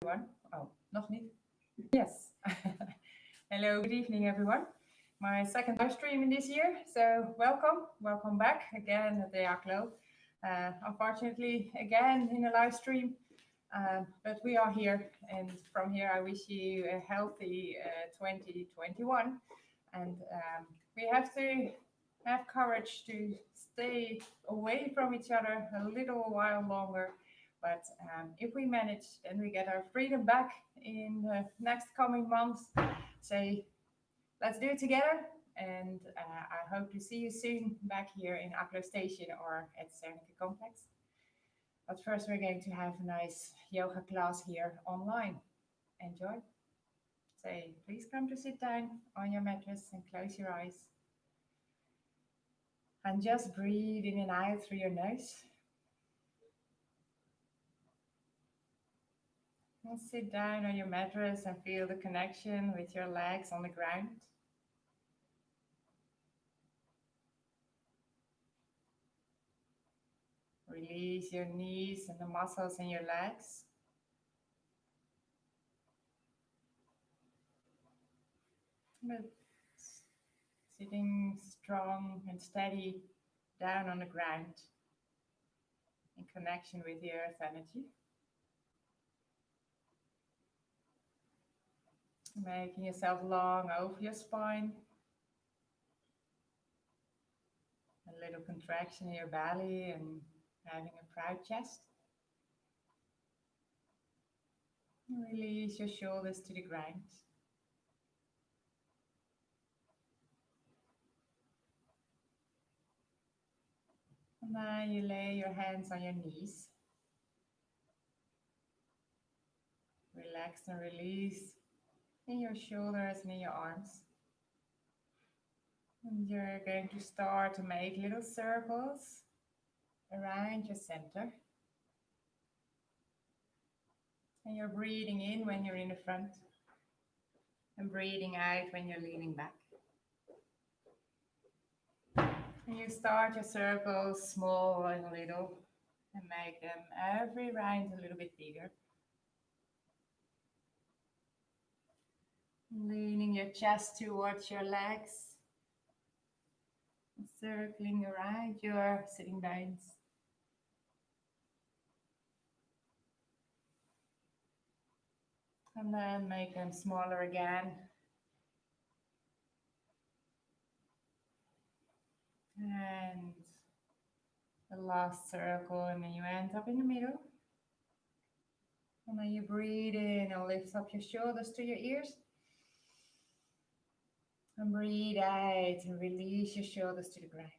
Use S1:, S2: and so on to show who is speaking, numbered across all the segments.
S1: Everyone. Oh, nog niet. Yes. Hello, good evening, everyone. My second live stream in this year. So welcome back again at the Aklo. Unfortunately, again in a live stream, but we are here, and from here I wish you a healthy 2021. And we have to have courage to stay away from each other a little while longer. But if we manage, then we get our freedom back in the next coming months. Say, let's do it together. And I hope to see you soon back here in Aklo Station or at Cernica Complex. But first, we're going to have a nice yoga class here online. Enjoy. Say, please come to sit down on your mattress and close your eyes. And just breathe in and out through your nose. And sit down on your mattress and feel the connection with your legs on the ground. Release your knees and the muscles in your legs. But sitting strong and steady down on the ground in connection with the earth energy. Making yourself long over your spine. A little contraction in your belly and having a proud chest. Release your shoulders to the ground. And now you lay your hands on your knees. Relax and release in your shoulders and in your arms. And you're going to start to make little circles around your center. And you're breathing in when you're in the front and breathing out when you're leaning back. And you start your circles small and little and make them every round a little bit bigger. Leaning your chest towards your legs. Circling around your sitting bones. And then make them smaller again. And the last circle, and then you end up in the middle. And then you breathe in and lift up your shoulders to your ears. And breathe out and release your shoulders to the ground.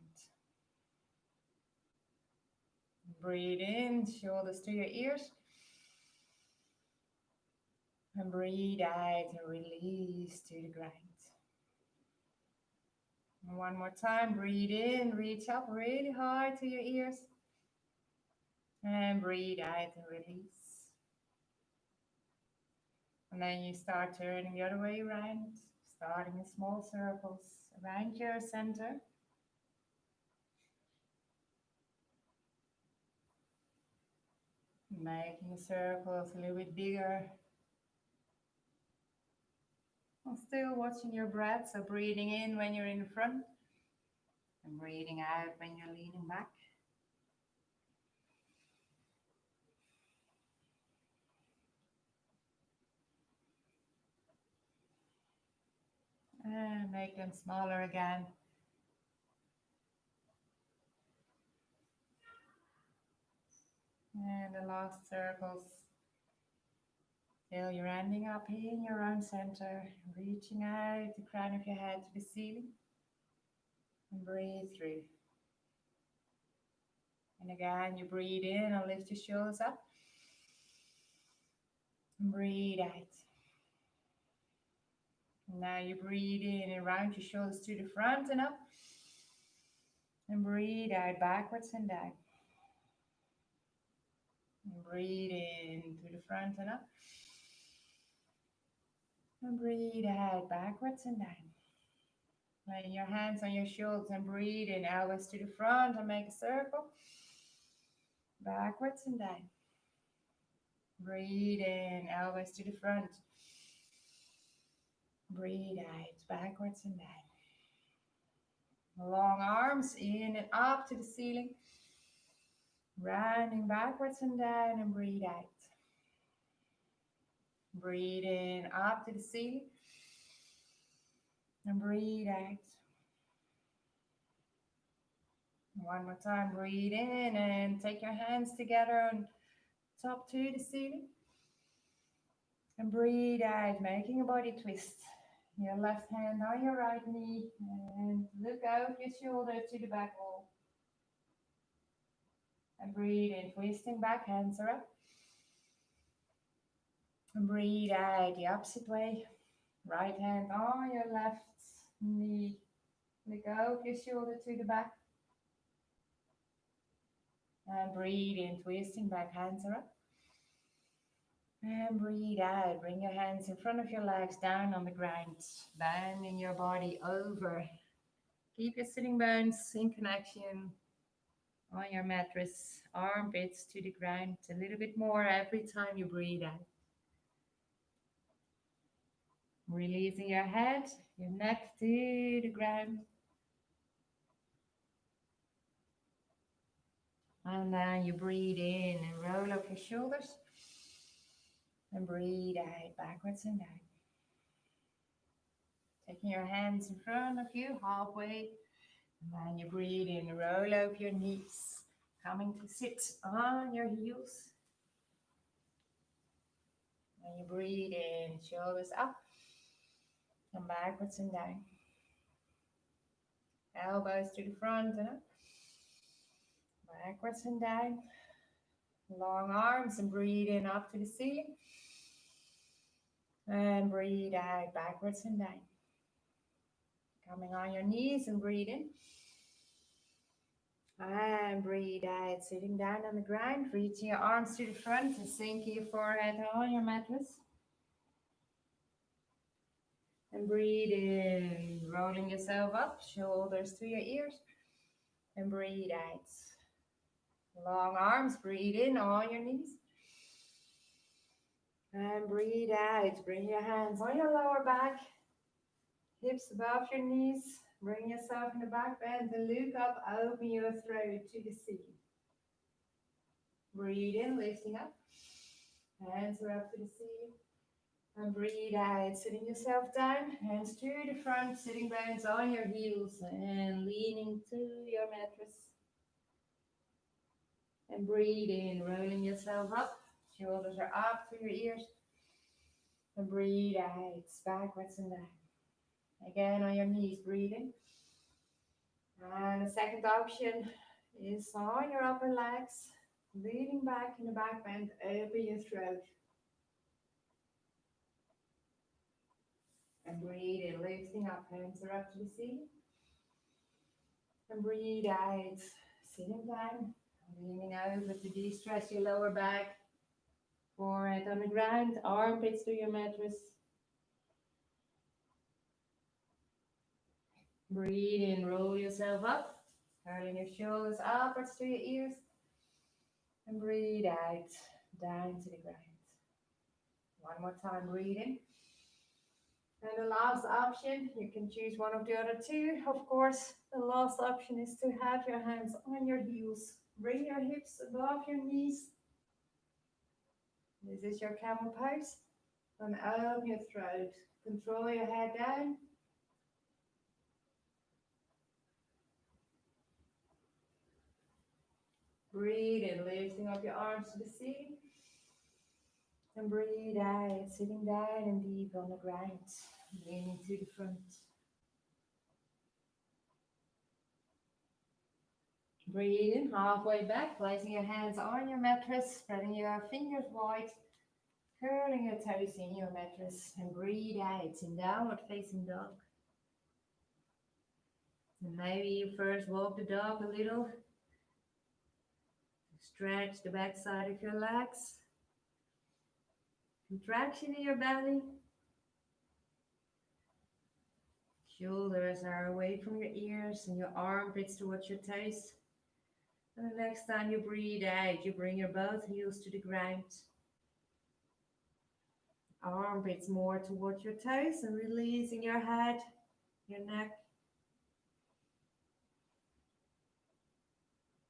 S1: Breathe in, shoulders to your ears. And breathe out and release to the ground. And one more time, breathe in, reach up really high to your ears. And breathe out and release. And then you start turning the other way around, starting in small circles around your center. Making the circles a little bit bigger. And still watching your breath, so breathing in when you're in the front and breathing out when you're leaning back. And make them smaller again. And the last circles. Till you're ending up in your own center, reaching out the crown of your head to the ceiling. And breathe through. And again, you breathe in and lift your shoulders up. And breathe out. And now you breathe in and round your shoulders to the front and up. And breathe out backwards and down. And breathe in to the front and up. And breathe out backwards and down. Laying your hands on your shoulders and breathe in, elbows to the front and make a circle. Backwards and down. Breathe in, elbows to the front. Breathe out, backwards and down. Long arms in and up to the ceiling. Rounding backwards and down and breathe out. Breathe in, up to the ceiling. And breathe out. One more time, breathe in and take your hands together on top to the ceiling. And breathe out, making your body twist. Your left hand on your right knee and look out your shoulder to the back wall. And breathe in, twisting back, hands are up. And breathe out the opposite way. Right hand on your left knee. Let go of your shoulder to the back. And breathe in, twisting back, hands are up. And breathe out. Bring your hands in front of your legs, down on the ground. Bending your body over. Keep your sitting bones in connection on your mattress. Armpits to the ground. A little bit more every time you breathe out. Releasing your head, your neck to the ground. And then you breathe in and roll up your shoulders. And breathe out, backwards and down. Taking your hands in front of you, halfway. And then you breathe in, roll up your knees. Coming to sit on your heels. And you breathe in, shoulders up. And backwards and down. Elbows to the front and up. Backwards and down. Long arms and breathe in up to the ceiling. And breathe out, backwards and down. Coming on your knees and breathe in. And breathe out, sitting down on the ground. Reaching your arms to the front and sinking your forehead on your mattress. And breathe in, rolling yourself up, shoulders to your ears. And breathe out. Long arms, breathe in on your knees. And breathe out. Bring your hands on your lower back. Hips above your knees. Bring yourself in the back bend and look up. Open your throat to the ceiling. Breathe in, lifting up. Hands are up to the ceiling. And breathe out, sitting yourself down. Hands to the front, sitting bones on your heels and leaning to your mattress. And breathe in, rolling yourself up. Shoulders are up to your ears. And breathe out, backwards and down. Again on your knees, breathing. And the second option is on your upper legs. Leaning back in the back bend, open your throat. And breathe in, lifting up, hands are up to the ceiling. And breathe out, sitting down, leaning over to de-stress your lower back. Forehead on the ground, armpits to your mattress. Breathe in, roll yourself up, curling your shoulders upwards to your ears. And breathe out, down to the ground. One more time, breathe in. And the last option, you can choose one of the other two. Of course, the last option is to have your hands on your heels. Bring your hips above your knees. This is your camel pose. And open your throat. Control your head down. Breathe in, lifting up your arms to the ceiling. And breathe out, sitting down and deep on the ground, leaning to the front. Breathe in, halfway back, placing your hands on your mattress, spreading your fingers wide, curling your toes in your mattress, and breathe out in downward facing dog. And maybe you first walk the dog a little, stretch the back side of your legs. Contraction in your belly. Shoulders are away from your ears and your armpits towards your toes. And the next time you breathe out, you bring your both heels to the ground. armpits more towards your toes and releasing your head, your neck.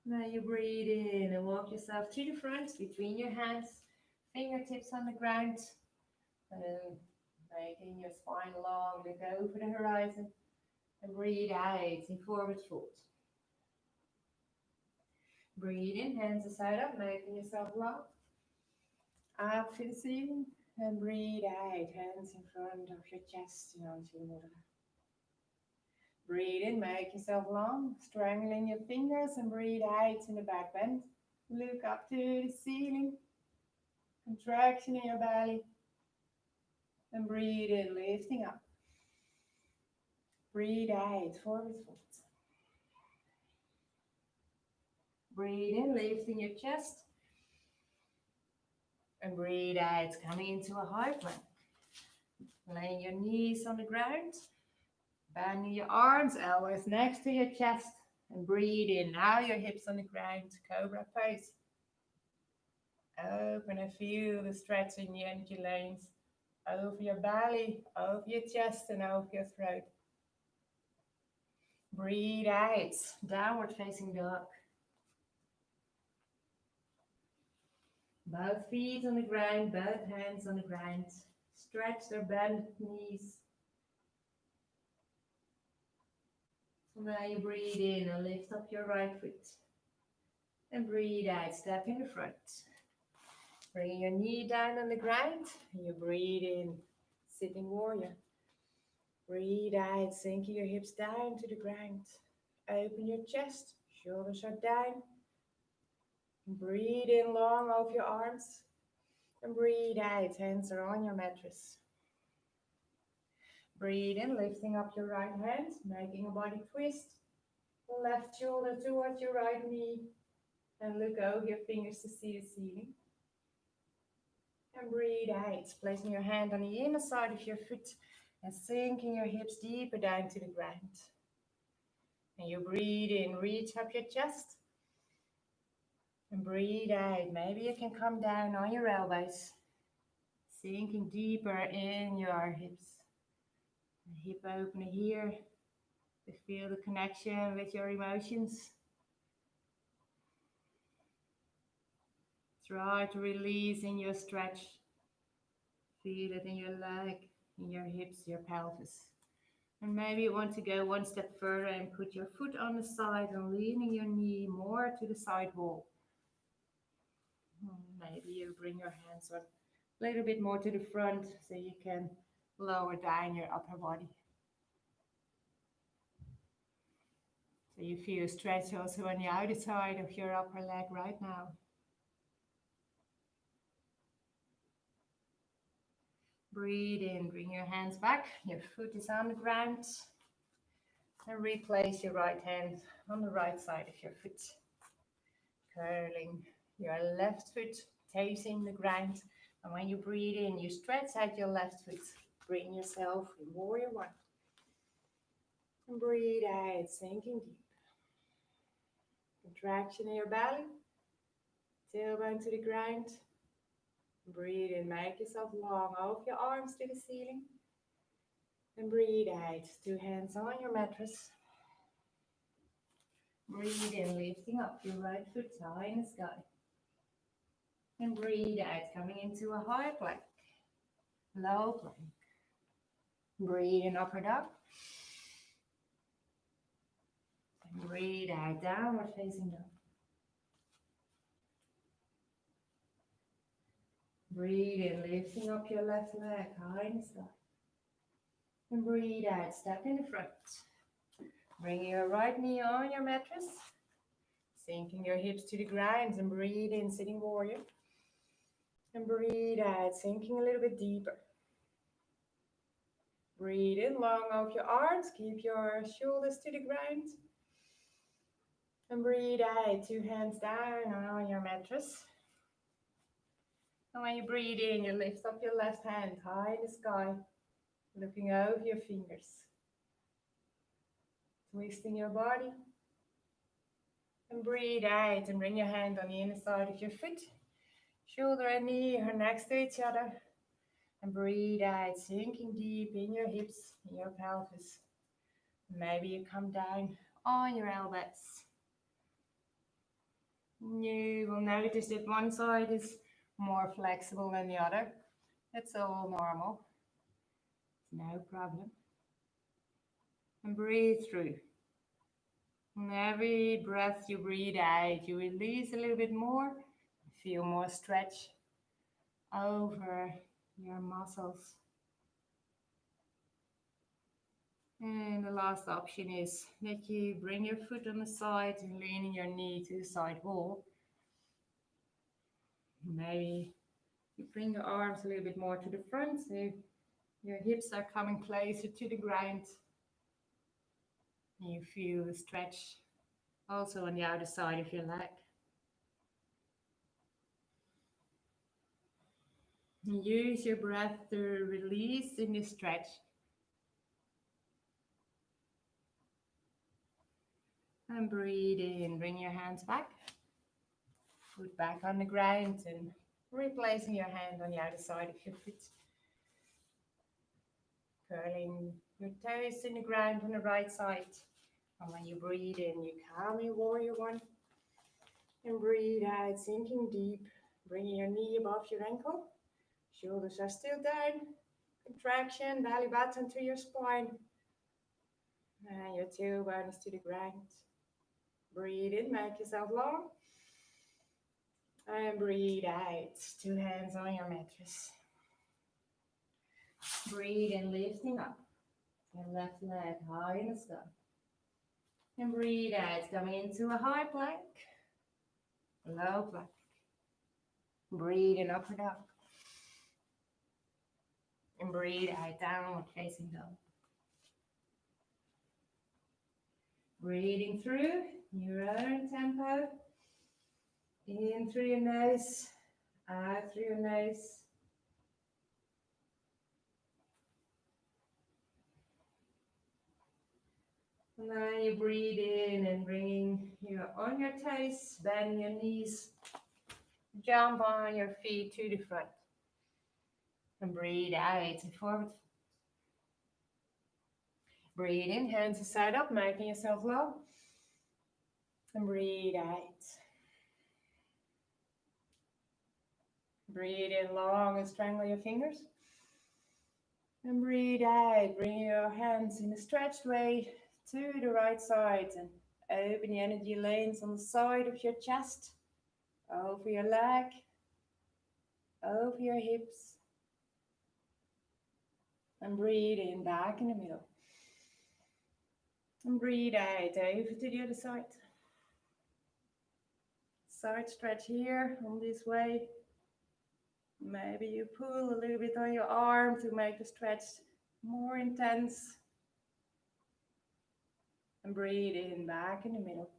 S1: Now you breathe in and walk yourself to the front between your hands, fingertips on the ground, and then making your spine long, look over the horizon, and breathe out in forward fold. Breathe in, hands aside up, making yourself long. Up to the ceiling, and breathe out, hands in front of your chest and onto your mudra. Breathe in, make yourself long, strangling your fingers, and breathe out in the back bend. Look up to the ceiling, contraction in your belly, and breathe in, lifting up. Breathe out, forward fold. Breathe in, lifting your chest. And breathe out, coming into a high plank. Laying your knees on the ground. Bending your arms, elbows next to your chest. And breathe in, now your hips on the ground, cobra pose. Open and feel the stretch in the energy lanes. Over your belly, over your chest and over your throat. Breathe out, downward facing dog. Both feet on the ground, both hands on the ground. Stretch their bent knees. So now you breathe in and lift up your right foot. And breathe out, step in the front. Bring your knee down on the ground. And you breathe in, sitting warrior. Breathe out, sinking your hips down to the ground. Open your chest, shoulders are down. Breathe in long over your arms. And breathe out, hands are on your mattress. Breathe in, lifting up your right hand, making a body twist. Left shoulder towards your right knee. And look over your fingers to see the ceiling. And breathe out, placing your hand on the inner side of your foot and sinking your hips deeper down to the ground. And you breathe in, reach up your chest. And breathe out. Maybe you can come down on your elbows, sinking deeper in your hips. The hip opener here to feel the connection with your emotions. Try to release in your stretch. Feel it in your leg, in your hips, your pelvis. And maybe you want to go one step further and put your foot on the side and leaning your knee more to the side wall. Maybe you bring your hands a little bit more to the front so you can lower down your upper body. So you feel stretch also on the outer side of your upper leg right now. Breathe in, bring your hands back, your foot is on the ground. And replace your right hand on the right side of your foot. Curling your left foot, toesing the ground. And when you breathe in, you stretch out your left foot. Bring yourself in warrior one. And breathe out, sinking deep. Contraction in your belly. Tailbone to the ground. Breathe in, make yourself long, open your arms to the ceiling. And breathe out, two hands on your mattress. Breathe in, lifting up your right foot high in the sky. And breathe out, coming into a high plank, low plank. Breathe in, upward dog. And breathe out, downward facing dog. Breathe in, lifting up your left leg high in the sky. And breathe out, step in the front. Bring your right knee on your mattress. Sinking your hips to the ground and breathe in, sitting warrior. And breathe out, sinking a little bit deeper. Breathe in, long off your arms. Keep your shoulders to the ground. And breathe out, two hands down on your mattress. And when you breathe in, you lift up your left hand high in the sky, looking over your fingers. Twisting your body. And breathe out and bring your hand on the inner side of your foot. Shoulder and knee are next to each other. And breathe out, sinking deep in your hips, in your pelvis. Maybe you come down on your elbows. You will notice that one side is more flexible than the other. It's all normal. No problem. And breathe through. And every breath you breathe out, you release a little bit more. Feel more stretch over your muscles. And the last option is that you bring your foot on the side and leaning your knee to the side wall. Maybe you bring your arms a little bit more to the front so your hips are coming closer to the ground. You feel the stretch also on the outer side of your leg. Use your breath to release in this stretch. And breathe in, bring your hands back. Foot back on the ground and replacing your hand on the outer side of your foot. Curling your toes in the ground on the right side. And when you breathe in, you calm your warrior one. And breathe out, sinking deep, bringing your knee above your ankle. Shoulders are still down. Contraction, belly button to your spine. And your tailbone is to the ground. Breathe in, make yourself long. And breathe out, 2 hands on your mattress. Breathe in, lifting up. Your left leg high in the sky. And breathe out, coming into a high plank. Low plank. Breathe in, upward dog. And breathe out, downward facing dog. Breathing through your own tempo. In through your nose, out through your nose. And then you breathe in and bringing you on your toes, bend your knees. Jump on your feet to the front. And breathe out and forward. Breathe in, hands side up, making yourself low. And breathe out. Breathe in long and strangle your fingers. And breathe out, bring your hands in a stretched way to the right side and open the energy lanes on the side of your chest, over your leg, over your hips. And breathe in, back in the middle. And breathe out, over to the other side. Side stretch here, on this way. Maybe you pull a little bit on your arm to make the stretch more intense. And breathe in, back in the middle.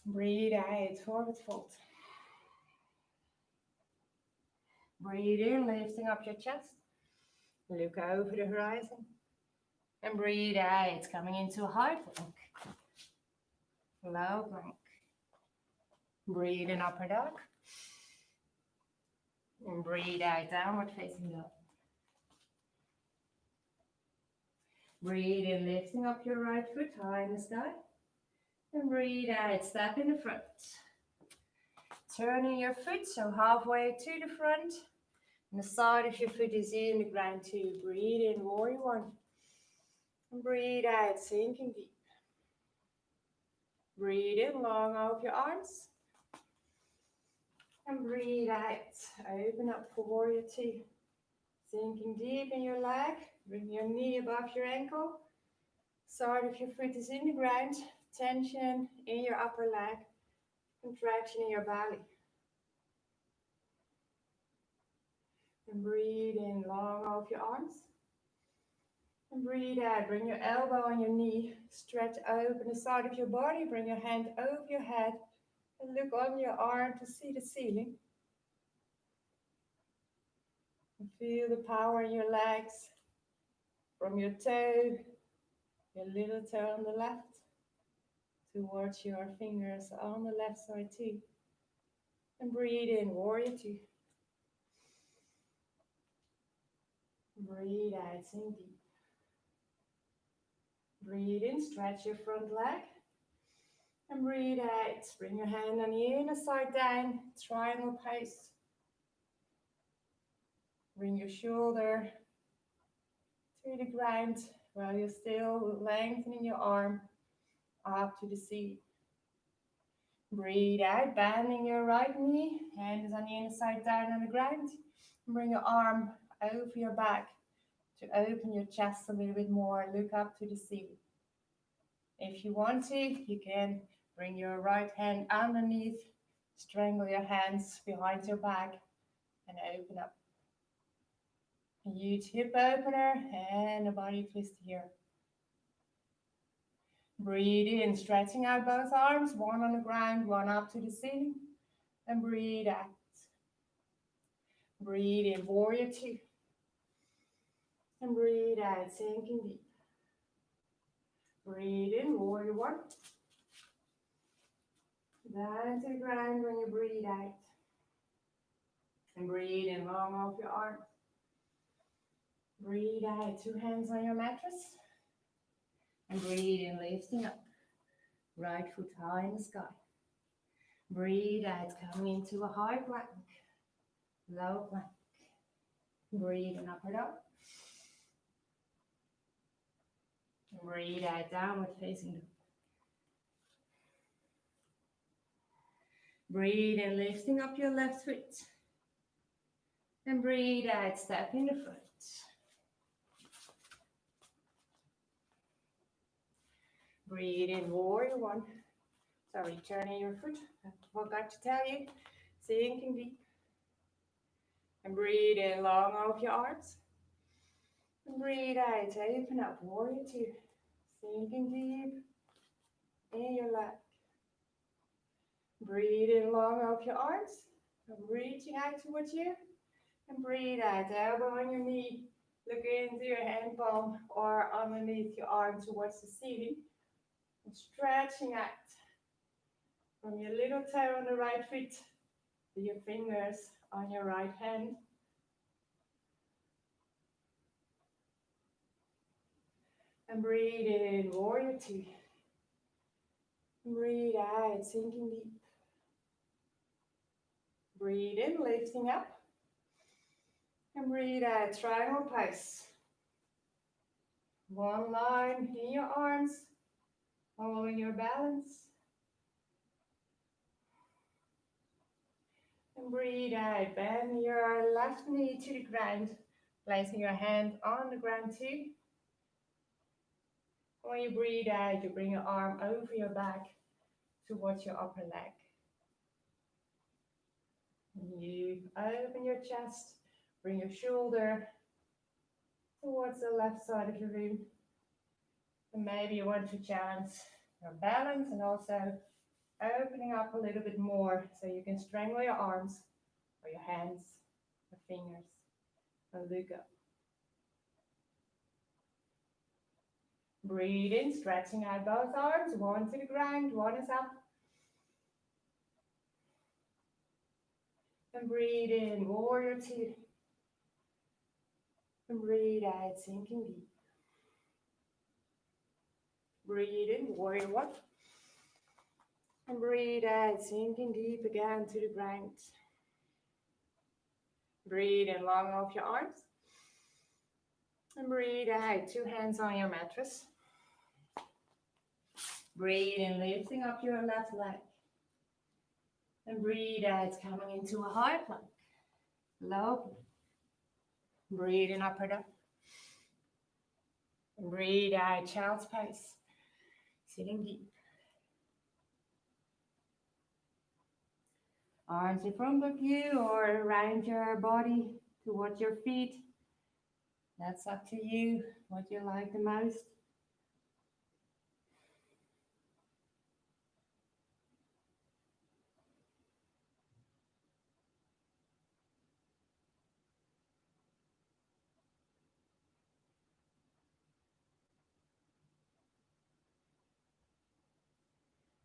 S1: Breathe out, forward fold. Breathe in, lifting up your chest. Look over the horizon. And breathe out, coming into a high plank. Low plank. Breathe in, upper dog. And breathe out, downward facing dog. Breathe in, lifting up your right foot high in the sky. And breathe out, step in the front. Turning your foot so halfway to the front. And the side of your foot is in the ground too. Breathe in, warrior one. And breathe out, sinking deep. Breathe in, long out your arms. And breathe out, open up for warrior two. Sinking deep in your leg, bring your knee above your ankle. Side of your foot is in the ground, tension in your upper leg, contraction in your belly. And breathe in, long out your arms. And breathe out, bring your elbow on your knee, stretch open the side of your body, bring your hand over your head, and look on your arm to see the ceiling. And feel the power in your legs, from your toe, your little toe on the left, towards your fingers on the left side too. And breathe in, warrior two. Breathe out, sink deep. Breathe in, stretch your front leg. And breathe out. Bring your hand on the inner side down, triangle pose. Bring your shoulder to the ground while you're still lengthening your arm up to the seat. Breathe out, bending your right knee. Hand is on the inner side down on the ground. Bring your arm over your back to open your chest a little bit more. Look up to the ceiling. If you want to, you can bring your right hand underneath, strangle your hands behind your back, and open up. A huge hip opener and a body twist here. Breathe in, stretching out both arms, one on the ground, one up to the ceiling, and breathe out. Breathe in, warrior two. And breathe out, sinking deep. Breathe in, warrior one. Down to the ground when you breathe out. And breathe in, long off your arms. Breathe out, two hands on your mattress. And breathe in, lifting up. Right foot high in the sky. Breathe out, coming into a high plank. Low plank. Breathe in, upward dog. Breathe out, downward facing dog. Breathe in, lifting up your left foot. And breathe out, step in the front. Breathe in, warrior one. Sorry, turning your foot. I forgot to tell you. Sinking deep. And breathe in, long off your arms. And breathe out, open up, warrior two. Sinking deep in your leg. Breathe in, long off your arms. I'm reaching out towards you. And breathe out, elbow on your knee. Look into your hand palm or underneath your arm towards the ceiling. And stretching out from your little toe on the right foot to your fingers on your right hand. And breathe in, warrior two. And breathe out, sinking deep. Breathe in, lifting up. And breathe out, triangle pose. One line in your arms, holding your balance. And breathe out, bend your left knee to the ground, placing your hand on the ground too. When you breathe out, you bring your arm over your back towards your upper leg. You open your chest, bring your shoulder towards the left side of the room. And maybe you want to challenge your balance and also opening up a little bit more so you can strangle your arms or your hands, your fingers, and look up. Breathe in, stretching out both arms, one to the ground, one is up. And breathe in, warrior two. And breathe out, sinking deep. Breathe in, warrior one. And breathe out, sinking deep again to the ground. Breathe in, long off your arms. And breathe out, two hands on your mattress. Breathe in, lifting up your left leg. And breathe out, coming into a high plank. Low plank. Breathe in, upward dog. And breathe out, child's pose. Sitting deep. Arms in front of you or around your body towards your feet. That's up to you, what you like the most.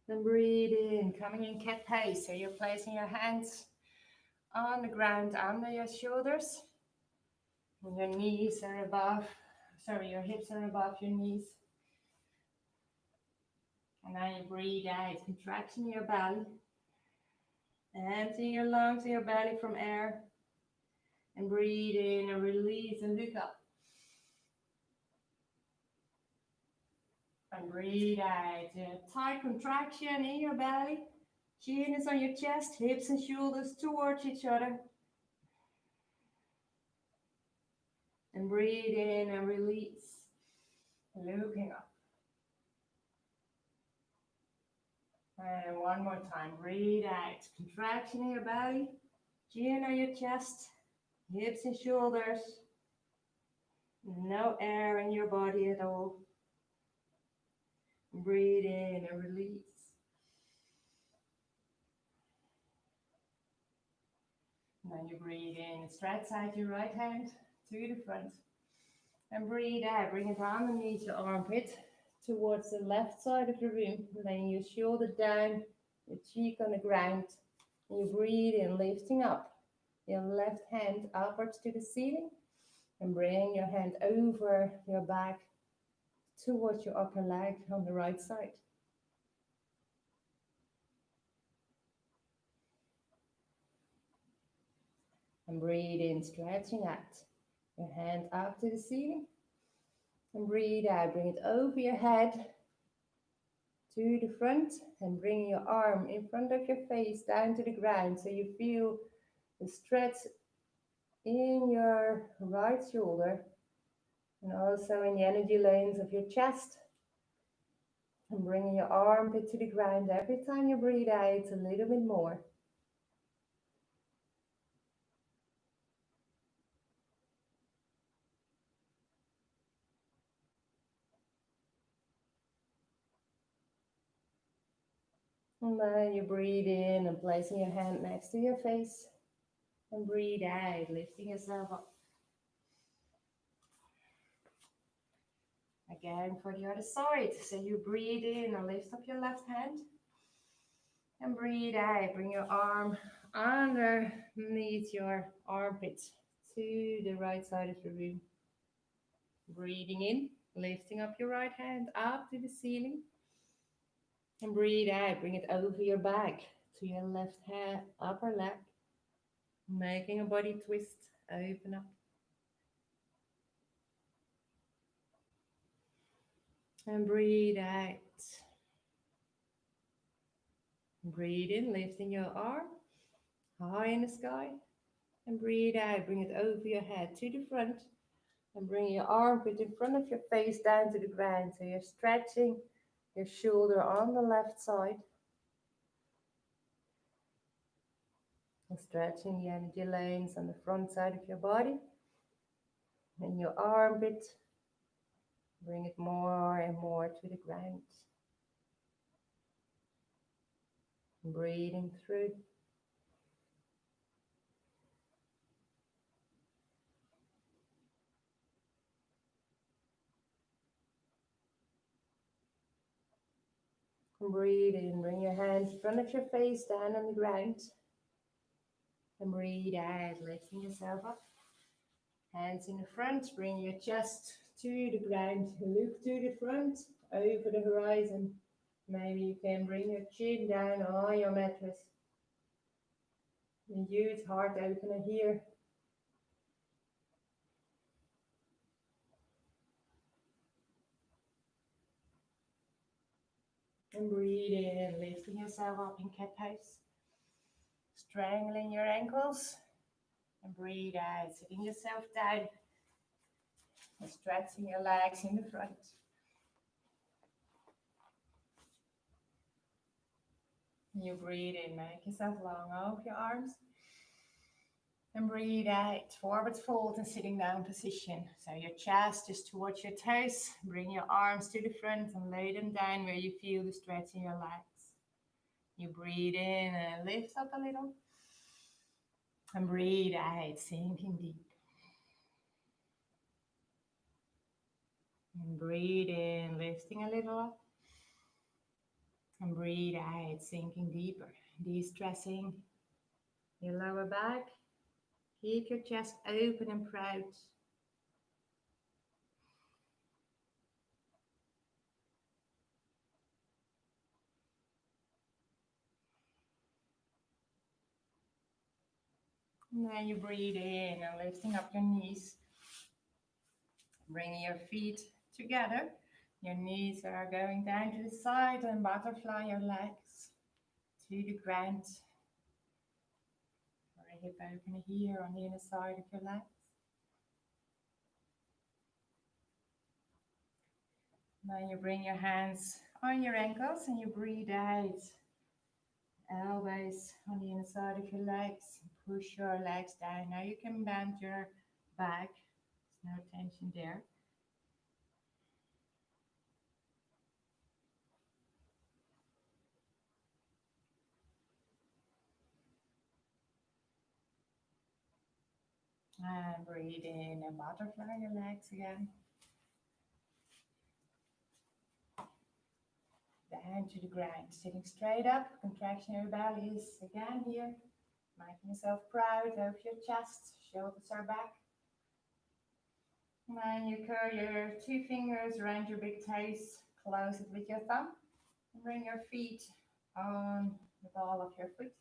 S1: Then breathe in, coming in cat pose. So you're placing your hands on the ground under your shoulders. And your knees are above, sorry, your hips are above your knees. And now you breathe out, contraction in your belly. Empty your lungs and your belly from air. And breathe in and release and look up. And breathe out. A tight contraction in your belly. Chin is on your chest, hips and shoulders towards each other. And breathe in and release. Looking up. And one more time. Breathe out. Contraction in your belly. Chin on your chest, hips and shoulders. No air in your body at all. Breathe in and release. Then you breathe in, stretch out your right hand to the front. And breathe out, bring it underneath your armpit towards the left side of the room. Laying your shoulder down, your cheek on the ground. And you breathe in, lifting up your left hand upwards to the ceiling. And bring your hand over your back towards your upper leg on the right side. And breathe in, stretching out. Your hand up to the ceiling. And breathe out, bring it over your head to the front. And bring your arm in front of your face down to the ground. So you feel the stretch in your right shoulder. And also in the energy lanes of your chest. And bringing your armpit to the ground every time you breathe out a little bit more. And then you breathe in and placing your hand next to your face. And breathe out, lifting yourself up. Again for the other side. So you breathe in and lift up your left hand. And breathe out, bring your arm underneath your armpit to the right side of the room. Breathing in, lifting up your right hand up to the ceiling. And breathe out, bring it over your back to your left hand, upper leg. Making a body twist, open up. And breathe out. Breathe in, lifting your arm high in the sky. And breathe out, bring it over your head to the front. And bring your armpit in front of your face down to the ground. So you're stretching your shoulder on the left side. And stretching the energy lanes on the front side of your body. And your armpit, bring it more and more to the ground. Breathing through. Breathe in, bring your hands in front of your face, down on the ground. And breathe out, lifting yourself up. Hands in the front, bring your chest to the ground. Look to the front, over the horizon. Maybe you can bring your chin down on your mattress. A huge heart opener here. And breathe in, lifting yourself up in cat pose. Strangling your ankles. And breathe out, sitting yourself down. And stretching your legs in the front. You breathe in, make yourself long, open your arms. And breathe out, forward fold and sitting down position. So your chest is towards your toes. Bring your arms to the front and lay them down where you feel the stretch in your legs. You breathe in and lift up a little. And breathe out, sinking deep. And breathe in, lifting a little up. And breathe out, sinking deeper. De-stressing your lower back. Keep your chest open and proud. And then you breathe in and lifting up your knees. Bringing your feet together. Your knees are going down to the side and butterfly your legs to the ground. Or a hip opener here on the inner side of your legs. Then you bring your hands on your ankles and you breathe out. Elbows on the inside of your legs. Push your legs down. Now you can bend your back. There's no tension there. And breathe in and butterfly your legs again. Down to the ground. Sitting straight up. Contraction of your belly is again here. Making yourself proud of your chest. Shoulders are back. And then you curl your 2 fingers around your big toes. Close it with your thumb. And bring your feet on the ball of your foot.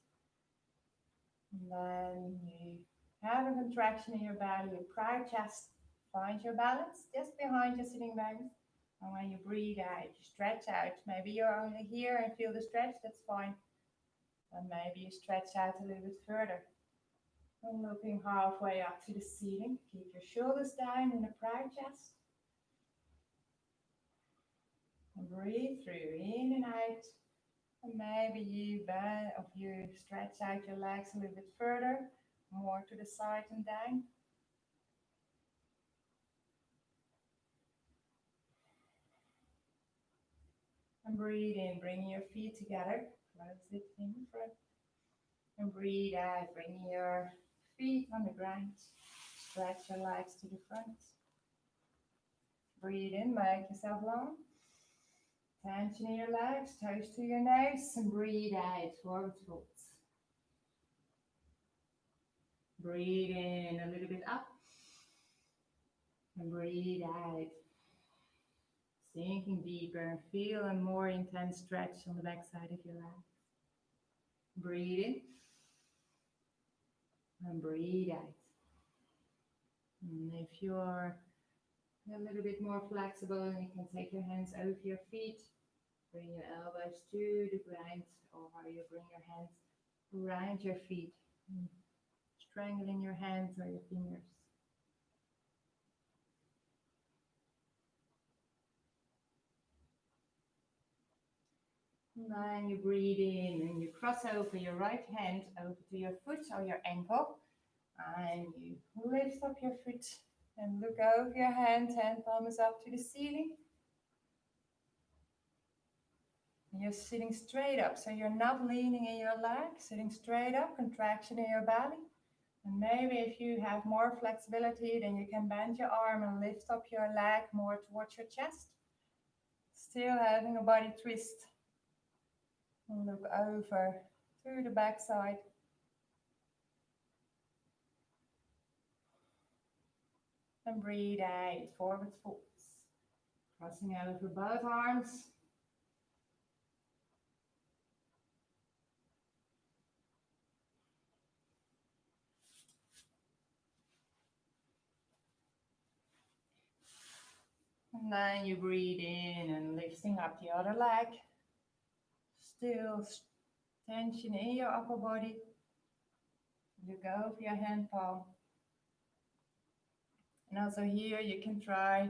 S1: And then you have a contraction in your belly, a proud chest. Find your balance just behind your sitting bones. And when you breathe out, you stretch out. Maybe you're only here and feel the stretch, that's fine. And maybe you stretch out a little bit further. And looking halfway up to the ceiling. Keep your shoulders down in a proud chest. And breathe through, in and out. And maybe you bend, or you stretch out your legs a little bit further, more to the side and down. And breathe in, bring your feet together, close it in front. And breathe out, bring your feet on the ground, stretch your legs to the front. Breathe in, make yourself long. Tension in your legs, toes to your nose, and breathe out, forward fold. Breathe in a little bit up, and breathe out. Sinking deeper and feel a more intense stretch on the back side of your legs. Breathe in, and breathe out. And if you're a little bit more flexible, you can take your hands over your feet. Bring your elbows to the ground, or you bring your hands around your feet, strangling your hands or your fingers. And then you breathe in and you cross over your right hand over to your foot or your ankle, and you lift up your foot and look over your hand palm is up to the ceiling. You're sitting straight up, so you're not leaning in your leg, sitting straight up, contraction in your belly. And maybe if you have more flexibility, then you can bend your arm and lift up your leg more towards your chest. Still having a body twist. And look over to the back side. And breathe out, forward folds. Crossing over both arms. And then you breathe in and lifting up the other leg. Still tension in your upper body. You go with your hand palm. And also here you can try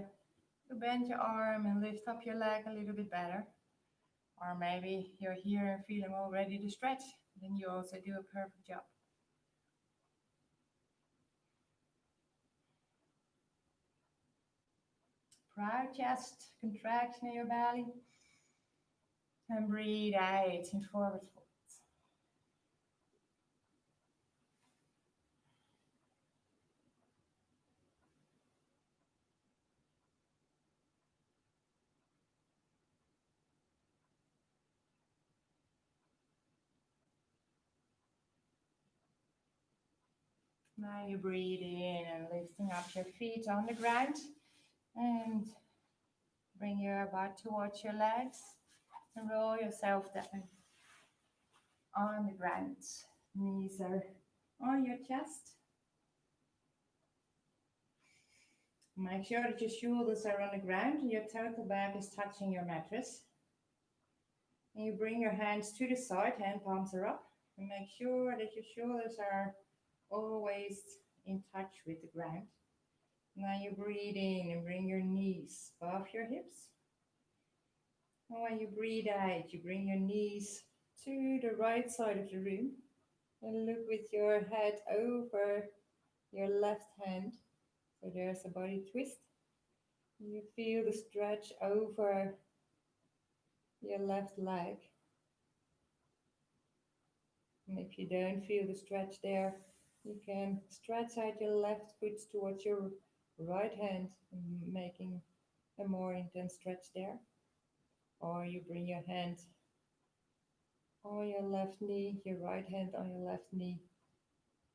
S1: to bend your arm and lift up your leg a little bit better. Or maybe you're here and feeling all ready to stretch. Then you also do a perfect job. Proud chest, contraction in your belly. And breathe out in forward fold. Now you breathe in and lifting up your feet on the ground. And bring your butt towards your legs. And roll yourself down on the ground. Knees are on your chest. Make sure that your shoulders are on the ground and your total back is touching your mattress. And you bring your hands to the side, hand palms are up, and make sure that your shoulders are always in touch with the ground. Now you breathe in and bring your knees above your hips. And when you breathe out, you bring your knees to the right side of the room and look with your head over your left hand. So there's a body twist. You feel the stretch over your left leg. And if you don't feel the stretch there, you can stretch out your left foot towards your right hand, making a more intense stretch there. Or you bring your hand on your left knee, your right hand on your left knee,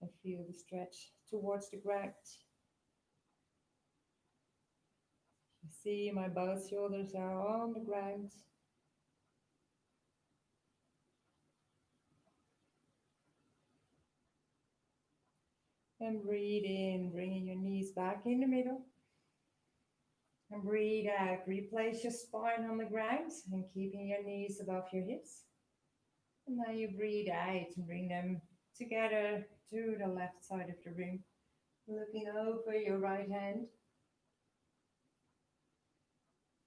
S1: and feel the stretch towards the ground. You see my both shoulders are on the ground. And breathe in, bringing your knees back in the middle. And breathe out, replace your spine on the ground and keeping your knees above your hips. And now you breathe out and bring them together to the left side of the room, looking over your right hand.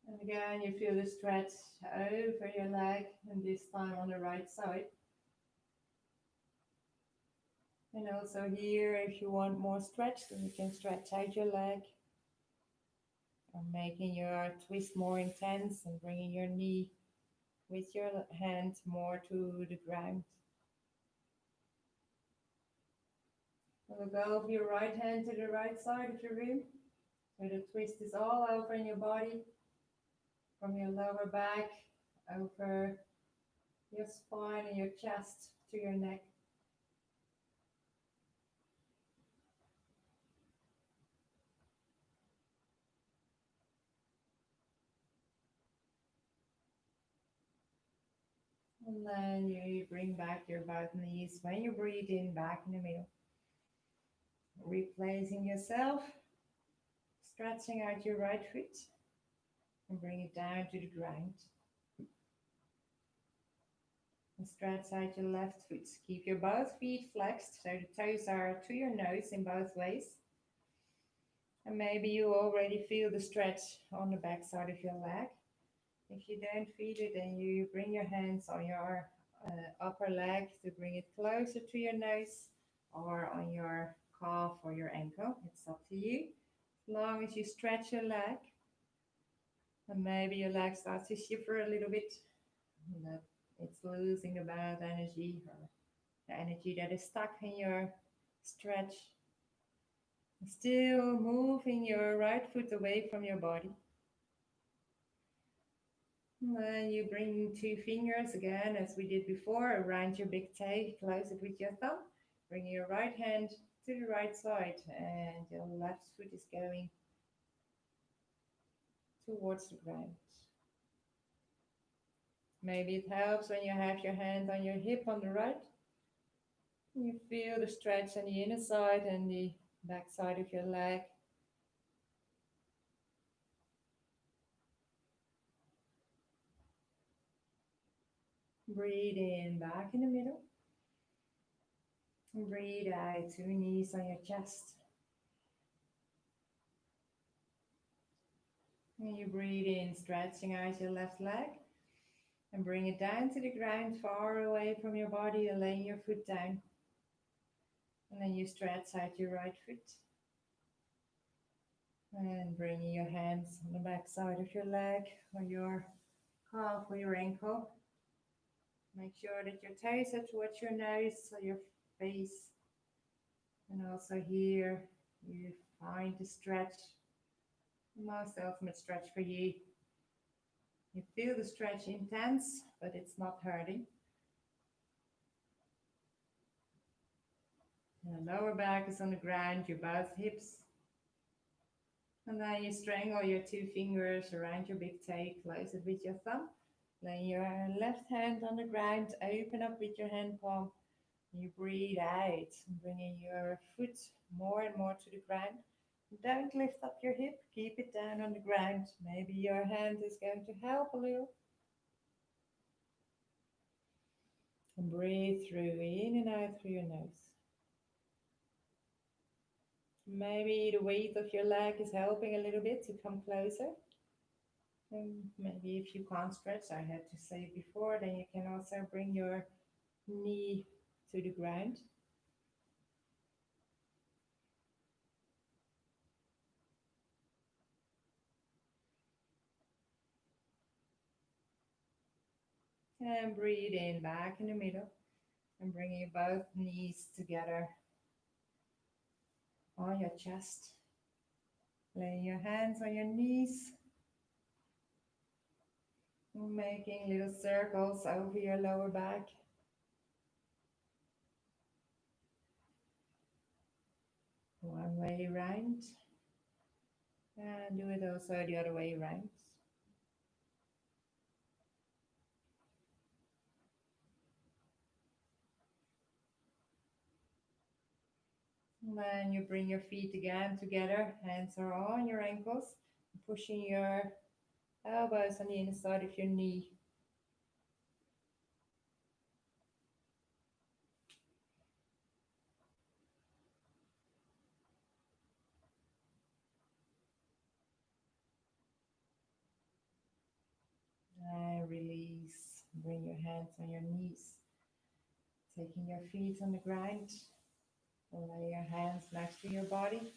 S1: And again, you feel the stretch over your leg, and this time on the right side. And also here, if you want more stretch, then you can stretch out your leg. And making your twist more intense and bringing your knee with your hand more to the ground. We'll go with your right hand to the right side of the room. So the twist is all over in your body, from your lower back, over your spine and your chest to your neck. And then you bring back your both knees when you breathe in back in the middle. Replacing yourself, stretching out your right foot and bring it down to the ground. And stretch out your left foot. Keep your both feet flexed so the toes are to your nose in both ways. And maybe you already feel the stretch on the back side of your leg. If you don't feel it, then you bring your hands on your upper leg to bring it closer to your nose, or on your calf or your ankle. It's up to you. As long as you stretch your leg, and maybe your leg starts to shiver a little bit, that it's losing the bad energy, or the energy that is stuck in your stretch. Still moving your right foot away from your body. And you bring two fingers again, as we did before, around your big toe, close it with your thumb. Bring your right hand to the right side, and your left foot is going towards the ground. Maybe it helps when you have your hand on your hip on the right. You feel the stretch on the inner side and the back side of your leg. Breathe in, back in the middle. And breathe out, two knees on your chest. And you breathe in, stretching out your left leg. And bring it down to the ground, far away from your body, and laying your foot down. And then you stretch out your right foot. And bringing your hands on the back side of your leg, or your calf, or your ankle. Make sure that your toes are towards your nose, or your face. And also here, you find the stretch, the most ultimate stretch for you. You feel the stretch intense, but it's not hurting. And the lower back is on the ground, your both hips. And then you strangle your two fingers around your big toe, close it with your thumb. Lay your left hand on the ground, open up with your hand palm, You breathe out, bringing your foot more and more to the ground. Don't lift up your hip, keep it down on the ground. Maybe your hand is going to help a little. And breathe through, in and out through your nose. Maybe the weight of your leg is helping a little bit to come closer. And maybe if you can't stretch, I had to say before, then you can also bring your knee to the ground. And breathe in back in the middle and bringing both knees together on your chest. Lay your hands on your knees, making little circles over your lower back. One way around, and do it also the other way around. And then you bring your feet again together, hands are on your ankles, pushing your elbows on the inside of your knee. And release. Bring your hands on your knees. Taking your feet on the ground. Lay your hands next to your body.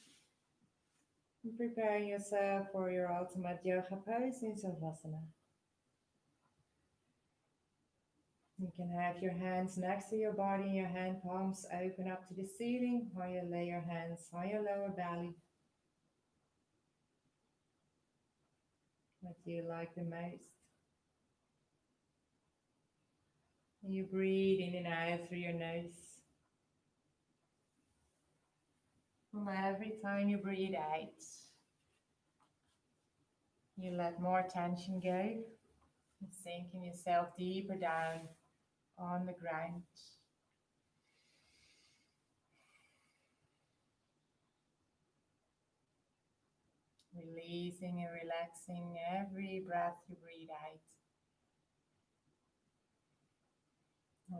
S1: And preparing yourself for your ultimate yoga pose in Savasana. You can have your hands next to your body, your hand palms open up to the ceiling, or you lay your hands on your lower belly. What do you like the most? And you breathe in and out through your nose. And every time you breathe out, you let more tension go, and sinking yourself deeper down on the ground. Releasing and relaxing every breath you breathe out.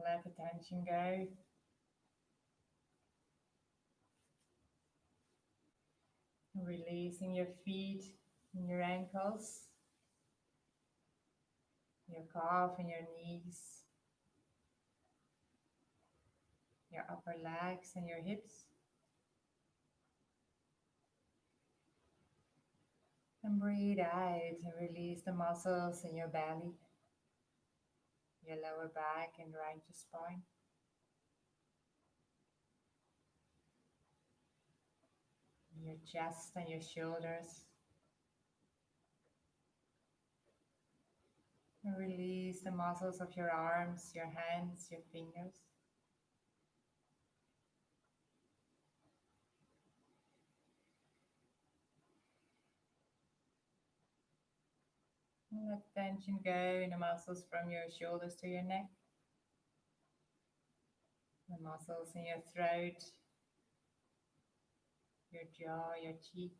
S1: Let the tension go. Releasing your feet and your ankles, your calf and your knees, your upper legs and your hips. And breathe out and release the muscles in your belly, your lower back and right your spine. Your chest and your shoulders. And release the muscles of your arms, your hands, your fingers. And let tension go in the muscles from your shoulders to your neck. The muscles in your throat, your jaw, your cheek.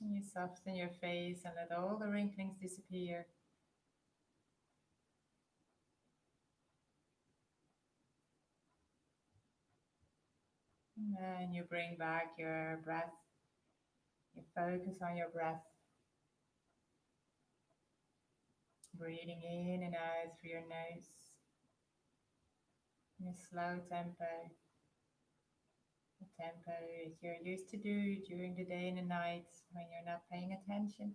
S1: And you soften your face and let all the wrinklings disappear. And then you bring back your breath. You focus on your breath. Breathing in and out through your nose. In a slow tempo. A tempo that you're used to do during the day and the night when you're not paying attention.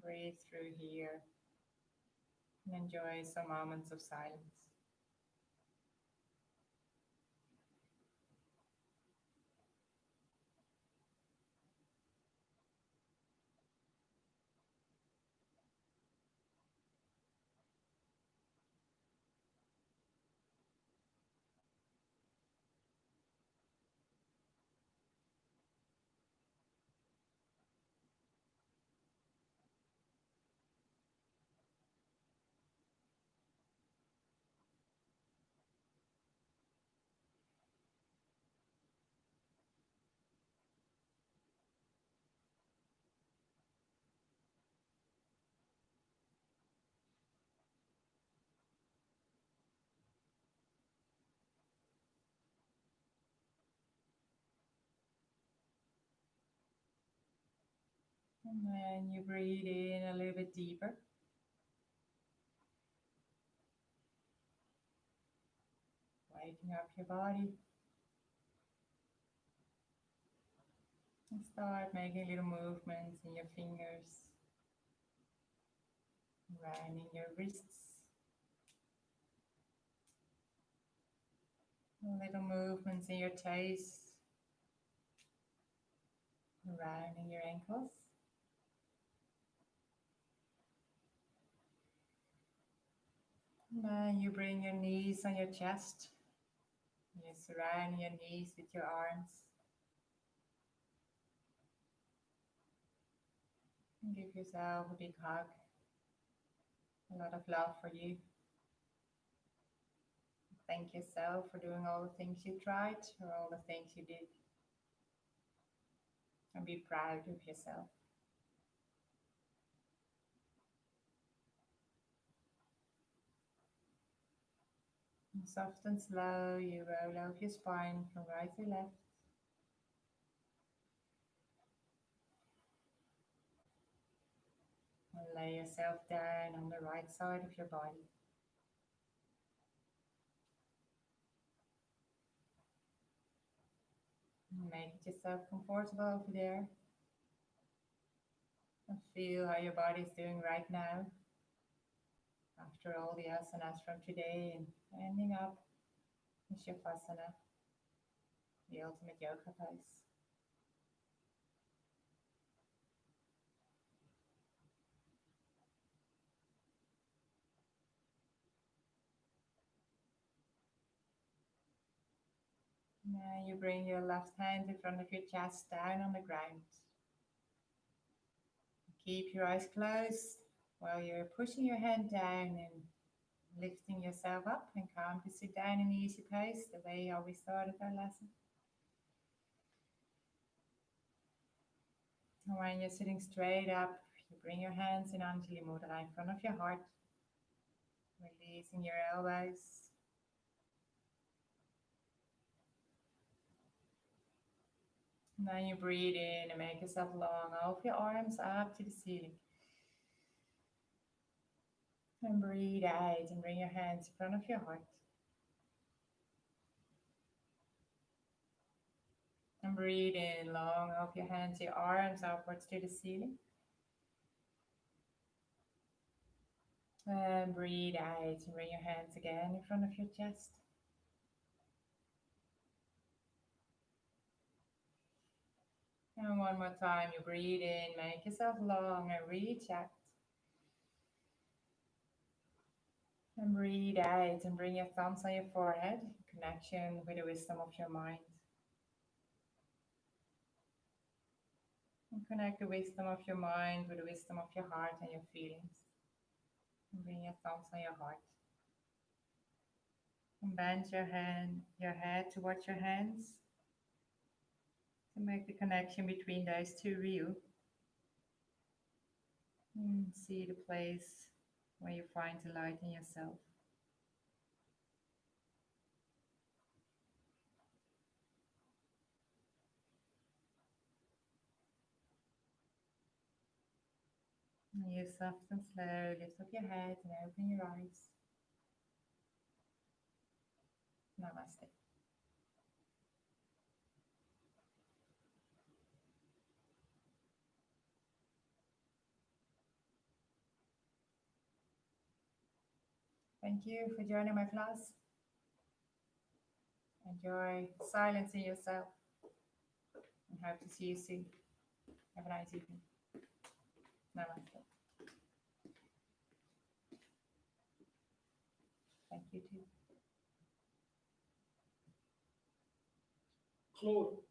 S1: Breathe through here and enjoy some moments of silence. And then you breathe in a little bit deeper. Waking up your body. And start making little movements in your fingers, around in your wrists. Little movements in your toes, around in your ankles. And then you bring your knees on your chest. You surround your knees with your arms. And give yourself a big hug. A lot of love for you. Thank yourself for doing all the things you tried or all the things you did. And be proud of yourself. And soft and slow, you roll over your spine from right to left. And lay yourself down on the right side of your body. Make yourself comfortable over there. And feel how your body is doing right now. After all the asanas from today and ending up in Shavasana, the ultimate yoga pose. Now you bring your left hand in front of your chest down on the ground. Keep your eyes closed while you're pushing your hand down and lifting yourself up and come to sit down in easy pace the way how we started our lesson. And when you're sitting straight up, you bring your hands in Anjali Mudra in front of your heart, releasing your elbows. And then you breathe in and make yourself long. Open your arms up to the ceiling. And breathe out and bring your hands in front of your heart. And breathe in long. Open your hands, your arms upwards to the ceiling. And breathe out and bring your hands again in front of your chest. And one more time, you breathe in, make yourself long and reach out. And breathe out and bring your thumbs on your forehead, connection with the wisdom of your mind. And connect the wisdom of your mind with the wisdom of your heart and your feelings. And bring your thumbs on your heart. And bend your head towards your hands to make the connection between those two real. And see the place where you find the light in yourself. And you soft and slow, lift up your head and open your eyes. Namaste. Thank you for joining my class. Enjoy silencing yourself and hope to see you soon. Have a nice evening. Namaste. Thank you too.
S2: Claude.